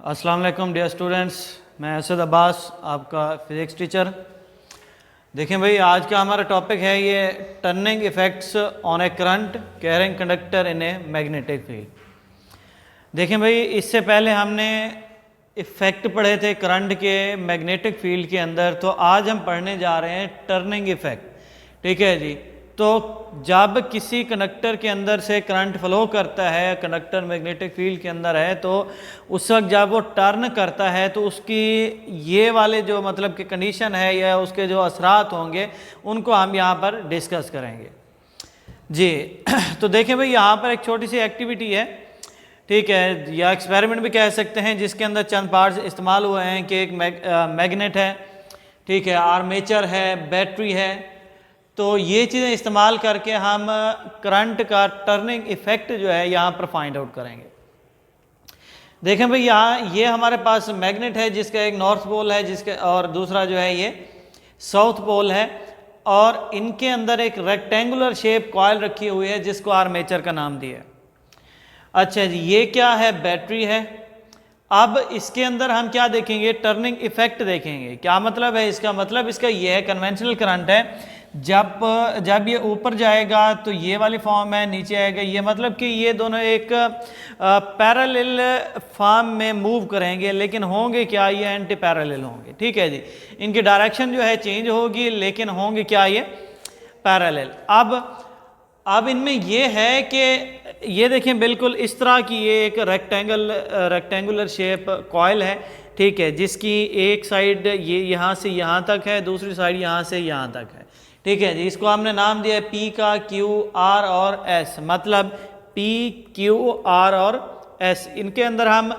अस्सलाम वालेकुम dear students, मैं असद अब्बास आपका फ़िज़िक्स टीचर। देखें भाई, आज का हमारा टॉपिक है ये turning effects on A current carrying conductor in a magnetic field. देखें भाई, इससे पहले हमने इफ़ेक्ट पढ़े थे करंट के मैग्नेटिक फील्ड के अंदर, तो आज हम पढ़ने जा रहे हैं टर्निंग इफ़ेक्ट। ठीक है जी। तो जब किसी कंडक्टर के अंदर से करंट फ्लो करता है, कंडक्टर मैग्नेटिक फील्ड के अंदर है, तो उस वक्त जब वो टर्न करता है तो उसकी ये वाले जो मतलब कि कंडीशन है या उसके जो असरात होंगे उनको हम यहाँ पर डिस्कस करेंगे जी। तो देखें भाई, यहाँ पर एक छोटी सी एक्टिविटी है, ठीक है, या एक्सपेरिमेंट भी कह सकते हैं, जिसके अंदर चंद पार्ट्स इस्तेमाल हुए हैं कि एक मैग्नेट है, ठीक है, आर्मेचर है, बैटरी है। तो ये चीज़ें इस्तेमाल करके हम करंट का टर्निंग इफ़ेक्ट जो है यहाँ पर फाइंड आउट करेंगे। देखें भाई, यहाँ ये हमारे पास मैग्नेट है जिसका एक नॉर्थ पोल है जिसके और दूसरा जो है ये साउथ पोल है, और इनके अंदर एक रेक्टेंगुलर शेप कॉइल रखी हुई है जिसको आर्मेचर का नाम दिया है। अच्छा जी, ये क्या है? बैटरी है। अब इसके अंदर हम क्या देखेंगे? टर्निंग इफेक्ट देखेंगे। क्या मतलब है इसका? मतलब इसका ये है, कन्वेंशनल करंट है, जब ये ऊपर जाएगा तो ये वाली फॉर्म है, नीचे आएगा ये, मतलब कि ये दोनों एक पैरेलल फॉर्म में मूव करेंगे, लेकिन होंगे क्या? ये एंटी पैरेलल होंगे। ठीक है जी, इनकी डायरेक्शन जो है चेंज होगी, लेकिन होंगे क्या? ये पैरेलल। अब इनमें ये है कि ये देखें, बिल्कुल इस तरह की ये एक रेक्टेंगुलर शेप कॉइल है, ठीक है, जिसकी एक साइड ये यहाँ से यहाँ तक है, दूसरी साइड यहाँ से यहाँ तक है। ठीक है जी, इसको हमने नाम दिया है पी का, क्यू, आर और एस, मतलब पी, क्यू, आर और एस। इनके अंदर हम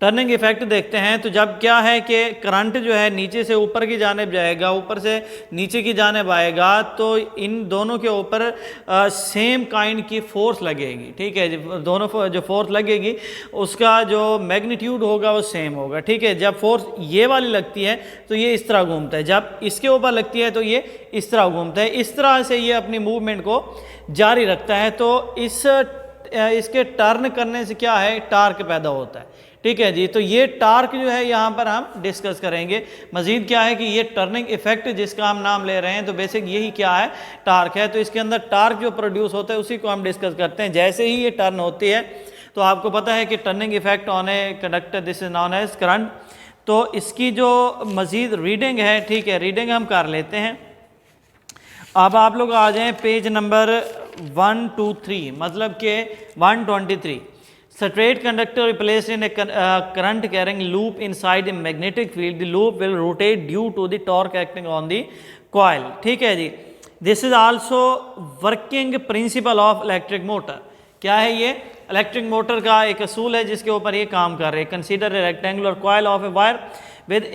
टर्निंग इफेक्ट देखते हैं। तो जब क्या है कि करंट जो है नीचे से ऊपर की जानिब जाएगा, ऊपर से नीचे की जानिब आएगा, तो इन दोनों के ऊपर सेम काइंड की फोर्स लगेगी। ठीक है जी, दोनों जो फोर्स लगेगी उसका जो मैग्नीट्यूड होगा वो सेम होगा। ठीक है, जब फोर्स ये वाली लगती है तो ये इस तरह घूमता है, जब इसके ऊपर लगती है तो ये इस तरह घूमता है। इस तरह से ये अपनी मूवमेंट को जारी रखता है। तो इसके टर्न करने से क्या है? टार्क पैदा होता है। ठीक है जी, तो ये टार्क जो है यहाँ पर हम डिस्कस करेंगे। मजीद क्या है कि ये टर्निंग इफेक्ट जिसका हम नाम ले रहे हैं, तो बेसिक यही क्या है? टार्क है। तो इसके अंदर टार्क जो प्रोड्यूस होता है उसी को हम डिस्कस करते हैं। जैसे ही ये टर्न होती है तो आपको पता है कि turning effect on a conductor, this is known as current. तो इसकी जो मजीद रीडिंग है, ठीक है, रीडिंग हम कर लेते हैं। अब आप लोग आ जाएं पेज नंबर 123, मतलब के 123। Straight conductor replaced in a current carrying loop inside a magnetic field. The loop will rotate due to the torque acting on the coil. ठीक है जी, this is also working principle of electric motor. क्या है ये? Electric motor का एक असूल है जिसके ऊपर ये काम कर रहे हैं। Consider a rectangular coil of a wire with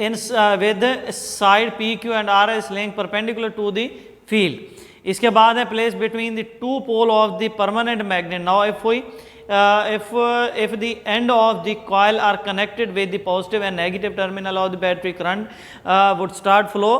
side PQ and RS linked perpendicular to the field. इसके बाद है place between the two pole of the permanent magnet. Now if the end of the coil are connected with the positive and negative terminal of the battery, current would start flow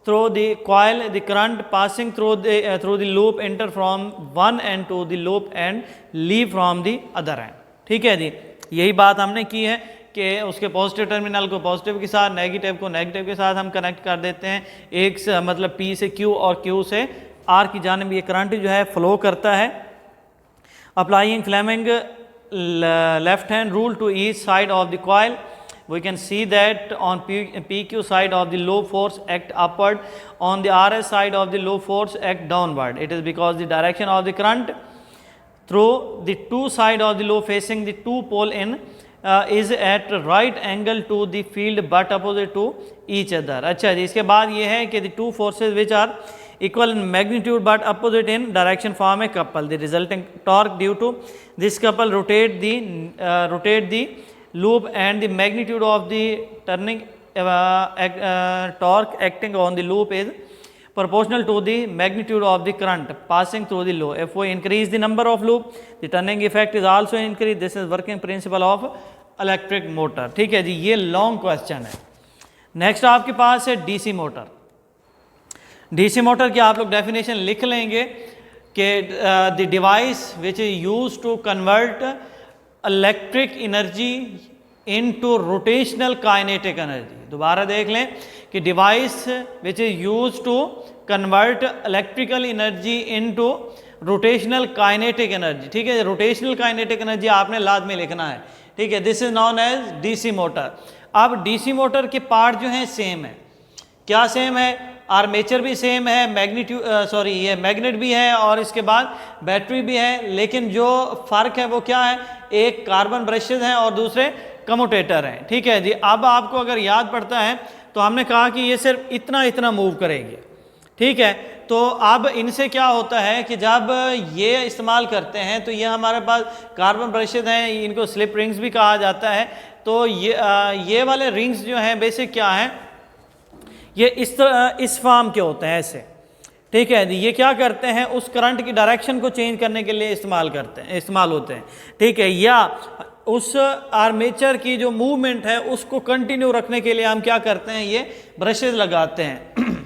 through the coil. The current passing through the loop enter from one end to the loop and leave from the other end. ठीक है जी, यही बात हमने की है कि उसके positive terminal को पॉजिटिव के साथ, नेगेटिव को नेगेटिव के साथ हम कनेक्ट कर देते हैं। एक से मतलब P से Q और Q से R की जानिब ये करंट जो है फ्लो करता है। Applying Fleming left hand rule to each side of the coil, we can see that on PQ side of the loop force act upward, on the RS side of the loop force act downward. It is because the direction of the current through the two side of the loop facing the two pole in is at right angle to the field but opposite to each other. अच्छा जी, इसके बाद ये है कि the two forces which are equal in magnitude but opposite in direction form a couple. The resulting torque due to this couple rotate the loop, and the magnitude of the turning torque acting on the loop is proportional to the magnitude of the current passing through the loop. If we increase the number of loop, the turning effect is also increased. This is working principle of electric motor. ठीक है जी, ये long question है। Next आपके पास है DC motor. DC motor की आप लोग definition लिख लेंगे कि the device which is use to convert electric energy into rotational kinetic energy. दोबारा देख लें कि device which is use to convert electrical energy into rotational kinetic energy. ठीक है, रोटेशनल काइनेटिक एनर्जी आपने लाजमी लिखना है। ठीक है, this is known as DC motor. अब डीसी मोटर के पार्ट जो हैं सेम है। क्या सेम है? आर्मेचर भी सेम है, ये मैग्नेट भी है और इसके बाद बैटरी भी है, लेकिन जो फ़र्क है वो क्या है? एक कार्बन ब्रशेज हैं और दूसरे कम्यूटेटर हैं। ठीक है जी। अब आपको अगर याद पड़ता है तो हमने कहा कि ये सिर्फ इतना इतना मूव करेंगे। ठीक है, तो अब इनसे क्या होता है कि जब ये इस्तेमाल करते हैं तो ये हमारे पास कार्बन ब्रशेज हैं, इनको स्लिप रिंग्स भी कहा जाता है। तो ये वाले रिंग्स जो हैं बेसिक क्या हैं, ये इस फॉर्म के होते हैं ऐसे। ठीक है, ये क्या करते हैं? उस करंट की डायरेक्शन को चेंज करने के लिए इस्तेमाल होते हैं। ठीक है, या उस आर्मेचर की जो मूवमेंट है उसको कंटिन्यू रखने के लिए हम क्या करते हैं? ये ब्रशेज लगाते हैं।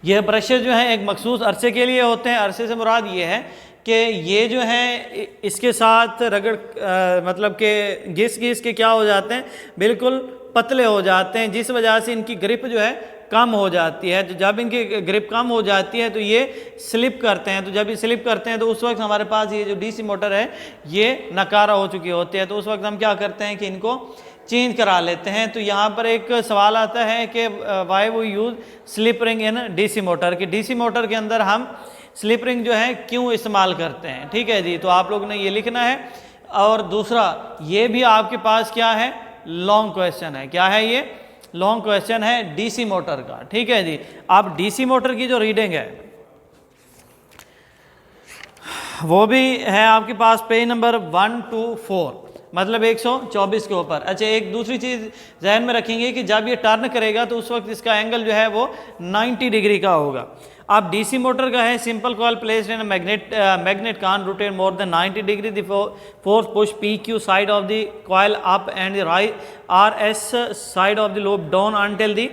ये ब्रशेज जो हैं एक मखसूस अरसे के लिए होते हैं। अरसे से मुराद ये है कि ये जो हैं इसके साथ मतलब कि घिस के क्या हो जाते हैं? बिल्कुल पतले हो जाते हैं, जिस वजह से इनकी ग्रिप जो है कम हो जाती है। तो जब इनकी ग्रिप कम हो जाती है तो ये स्लिप करते हैं। तो जब ये स्लिप करते हैं तो उस वक्त हमारे पास ये जो डीसी मोटर है ये नकारा हो चुकी होती है। तो उस वक्त हम क्या करते हैं कि इनको चेंज करा लेते हैं। तो यहाँ पर एक सवाल आता है कि वाई वो use slip ring in DC motor, कि डीसी मोटर के अंदर हम स्लिप रिंग जो है क्यों इस्तेमाल करते हैं। ठीक है जी, तो आप लोग ने ये लिखना है। और दूसरा ये भी आपके पास क्या है? लॉन्ग क्वेश्चन है। क्या है ये? लॉन्ग क्वेश्चन है डीसी मोटर का। ठीक है जी। अब डीसी मोटर की जो रीडिंग है वो भी है आपके पास पेज नंबर 124, मतलब 124 के ऊपर। अच्छा, एक दूसरी चीज़ जहन में रखेंगे कि जब ये टर्न करेगा तो उस वक्त इसका एंगल जो है वो 90 डिग्री का होगा। अब डीसी मोटर का है simple coil placed in magnet can rotate more than 90 degree, the force push P Q side of the coil up and the right R S side of the loop down until the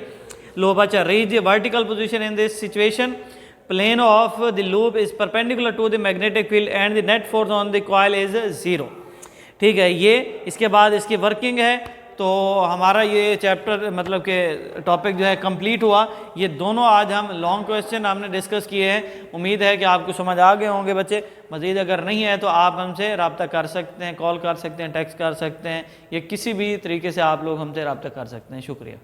loop अच्छा reach the vertical position. In this situation plane of the loop is perpendicular to the magnetic field and the net force on the coil is 0। ठीक है, ये इसके बाद इसकी working है। तो हमारा ये चैप्टर मतलब कि टॉपिक जो है कंप्लीट हुआ। ये दोनों आज हम लॉन्ग क्वेश्चन हमने डिस्कस किए हैं। उम्मीद है कि आपको समझ आ गए होंगे बच्चे। मज़ीद अगर नहीं है तो आप हमसे रब्ता कर सकते हैं, कॉल कर सकते हैं, टेक्स्ट कर सकते हैं, या किसी भी तरीके से आप लोग हमसे रब्ता कर सकते हैं। शुक्रिया।